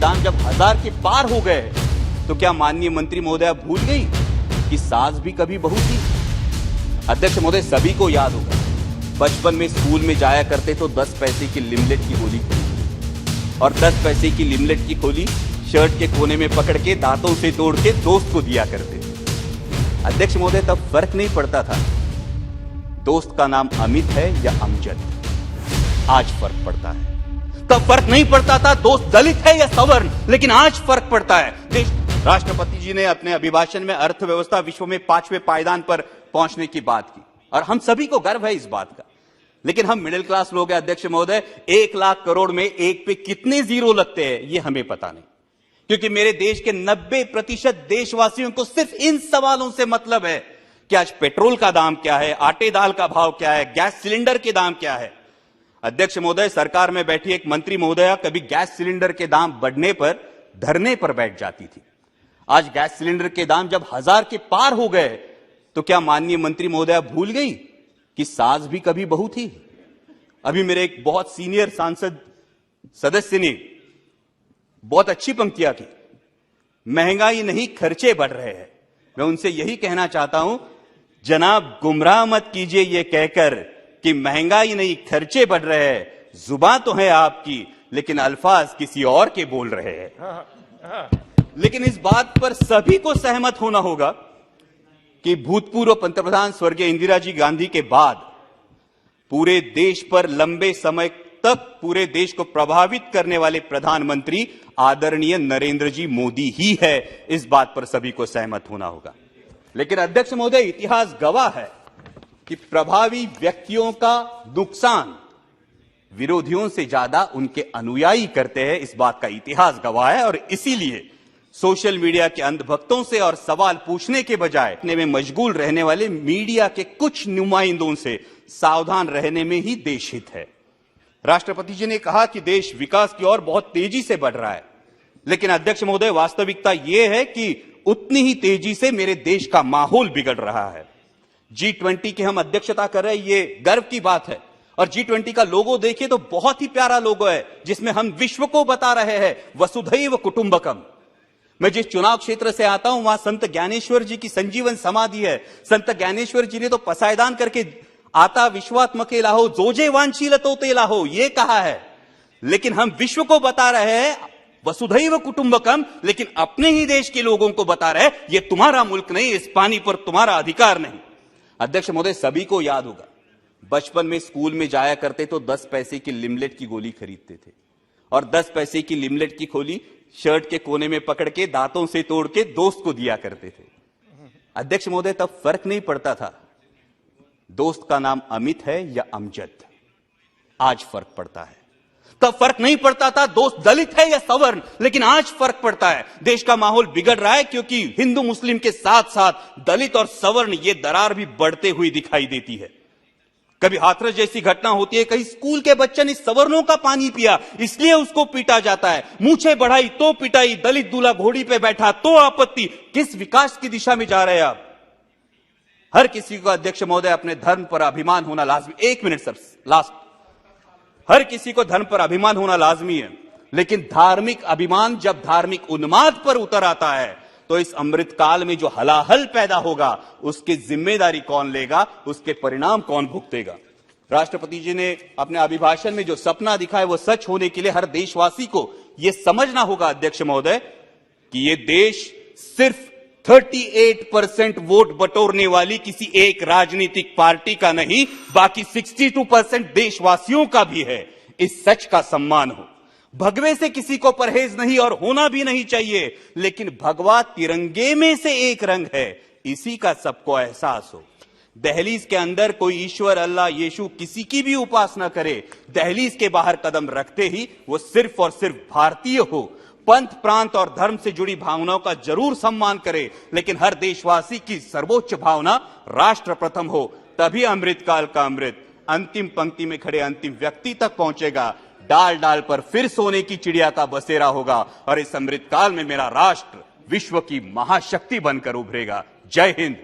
दाम जब 1000 के पार हो गए तो क्या माननीय मंत्री महोदया भूल गई कि सास भी कभी बहू थी? अध्यक्ष महोदय, सभी को याद होगा, बचपन में स्कूल में जाया करते तो 10 पैसे की लिमलेट की गोली खरीदी और 10 पैसे की लिमलेट की गोली शर्ट के कोने में पकड़ के दांतों से तोड़ के दोस्त को दिया करते थे। अध्यक्ष महोदय, तब फर्क नहीं पड़ता था दोस्त का नाम अमित है या अमजद। आज फर्क पड़ता है। तब फर्क नहीं पड़ता था दोस्त दलित है या सवर्ण, लेकिन आज फर्क पड़ता है। राष्ट्रपति जी ने अपने अभिभाषण में अर्थव्यवस्था विश्व में 5वें पायदान पर पहुंचने की बात की और हम सभी को गर्व है इस बात का। लेकिन हम मिडिल क्लास लोग हैं अध्यक्ष महोदय, 1 लाख करोड़ में एक पे कितने जीरो लगते हैं ये हमें पता नहीं, क्योंकि मेरे देश के 90% देशवासियों को सिर्फ इन सवालों से मतलब है कि आज पेट्रोल का दाम क्या है, आटे दाल का भाव क्या है, गैस सिलेंडर के दाम क्या है। अध्यक्ष महोदय, सरकार में बैठी एक मंत्री महोदया कभी गैस सिलेंडर के दाम बढ़ने पर धरने पर बैठ जाती थी। आज गैस सिलेंडर के दाम जब 1000 के पार हो गए तो क्या माननीय मंत्री महोदया भूल गई कि सास भी कभी बहू थी? अभी मेरे एक बहुत सीनियर सांसद सदस्य ने बहुत अच्छी पंक्तियां की, महंगाई नहीं खर्चे बढ़ रहे हैं। मैं उनसे यही कहना चाहता हूं, जनाब गुमराह मत कीजिए ये कहकर कि महंगाई नहीं खर्चे बढ़ रहे हैं। जुबान तो है आपकी लेकिन अल्फाज किसी और के बोल रहे हैं। लेकिन इस बात पर सभी को सहमत होना होगा कि भूतपूर्व पंतप्रधान स्वर्गीय इंदिरा जी गांधी के बाद पूरे देश पर लंबे समय तक पूरे देश को प्रभावित करने वाले प्रधानमंत्री आदरणीय नरेंद्र जी मोदी ही है। इस बात पर सभी को सहमत होना होगा। लेकिन अध्यक्ष महोदय, इतिहास गवाह है कि प्रभावी व्यक्तियों का नुकसान विरोधियों से ज्यादा उनके अनुयायी करते हैं। इस बात का इतिहास गवाह है और इसीलिए सोशल मीडिया के अंधभक्तों से और सवाल पूछने के बजाय अपने में मशगूल रहने वाले मीडिया के कुछ नुमाइंदों से सावधान रहने में ही देश हित है। राष्ट्रपति जी ने कहा कि देश विकास की ओर बहुत तेजी से बढ़ रहा है, लेकिन अध्यक्ष महोदय, वास्तविकता यह है कि उतनी ही तेजी से मेरे देश का माहौल बिगड़ रहा है। G20 की हम अध्यक्षता कर रहे हैं, ये गर्व की बात है। और G20 का लोगो देखिए तो बहुत ही प्यारा लोगो है, जिसमें हम विश्व को बता रहे हैं वसुधैव कुटुंबकम। मैं जिस चुनाव क्षेत्र से आता हूं वहां संत ज्ञानेश्वर जी की संजीवन समाधि है। संत ज्ञानेश्वर जी ने तो पसायदान करके आता विश्वात्मके लाहो जोजे वांछीलतो ते लाहो ये कहा है, लेकिन हम विश्व को बता रहे हैं वसुधैव कुटुंबकम, लेकिन अपने ही देश के लोगों को बता रहे हैं ये तुम्हारा मुल्क नहीं, इस पानी पर तुम्हारा अधिकार नहीं। अध्यक्ष महोदय, सभी को याद होगा, बचपन में स्कूल में जाया करते तो 10 पैसे की लिमलेट की गोली खरीदते थे और 10 पैसे की लिमलेट की गोली शर्ट के कोने में पकड़ के दांतों से तोड़ के दोस्त को दिया करते थे। अध्यक्ष महोदय, तब फर्क नहीं पड़ता था दोस्त का नाम अमित है या अमजद। आज फर्क पड़ता है। तब फर्क नहीं पड़ता था दोस्त दलित है या सवर्ण, लेकिन आज फर्क पड़ता है। देश का माहौल बिगड़ रहा है क्योंकि हिंदू मुस्लिम के साथ साथ दलित और सवर्ण ये दरार भी बढ़ते हुई दिखाई देती है। कभी हाथरस जैसी घटना होती है, कहीं स्कूल के बच्चे ने सवर्णों का पानी पिया इसलिए उसको पीटा जाता है, मूछें बढ़ाई तो पिटाई, दलित दूल्हा घोड़ी पे बैठा तो आपत्ति। किस विकास की दिशा में जा रहे हैं आप? हर किसी को अध्यक्ष महोदय अपने धर्म पर अभिमान होना लाजमी। 1 मिनट सर, लास्ट। हर किसी को धर्म पर अभिमान होना लाजमी है, लेकिन धार्मिक अभिमान जब धार्मिक उन्माद पर उतर आता है तो इस अमृत काल में जो हलाहल पैदा होगा उसकी जिम्मेदारी कौन लेगा, उसके परिणाम कौन भुगतेगा? राष्ट्रपति जी ने अपने अभिभाषण में जो सपना दिखाया वो सच होने के लिए हर देशवासी को यह समझना होगा अध्यक्ष महोदय कि यह देश सिर्फ 38% वोट बटोरने वाली किसी एक राजनीतिक पार्टी का नहीं, बाकी 62% देशवासियों का भी है। इस सच का सम्मान हो। भगवे से किसी को परहेज नहीं और होना भी नहीं चाहिए, लेकिन भगवा तिरंगे में से एक रंग है, इसी का सबको एहसास हो। दहलीज के अंदर कोई ईश्वर, अल्लाह, यीशु किसी की भी उपासना करे, दहलीज के बाहर कदम रखते ही वो सिर्फ और सिर्फ भारतीय हो। पंथ, प्रांत और धर्म से जुड़ी भावनाओं का जरूर सम्मान करे, लेकिन हर देशवासी की सर्वोच्च भावना राष्ट्र प्रथम हो। तभी अमृतकाल का अमृत अंतिम पंक्ति में खड़े अंतिम व्यक्ति तक पहुंचेगा। डाल डाल पर फिर सोने की चिड़िया का बसेरा होगा और इस अमृतकाल में मेरा राष्ट्र विश्व की महाशक्ति बनकर उभरेगा। जय हिंद।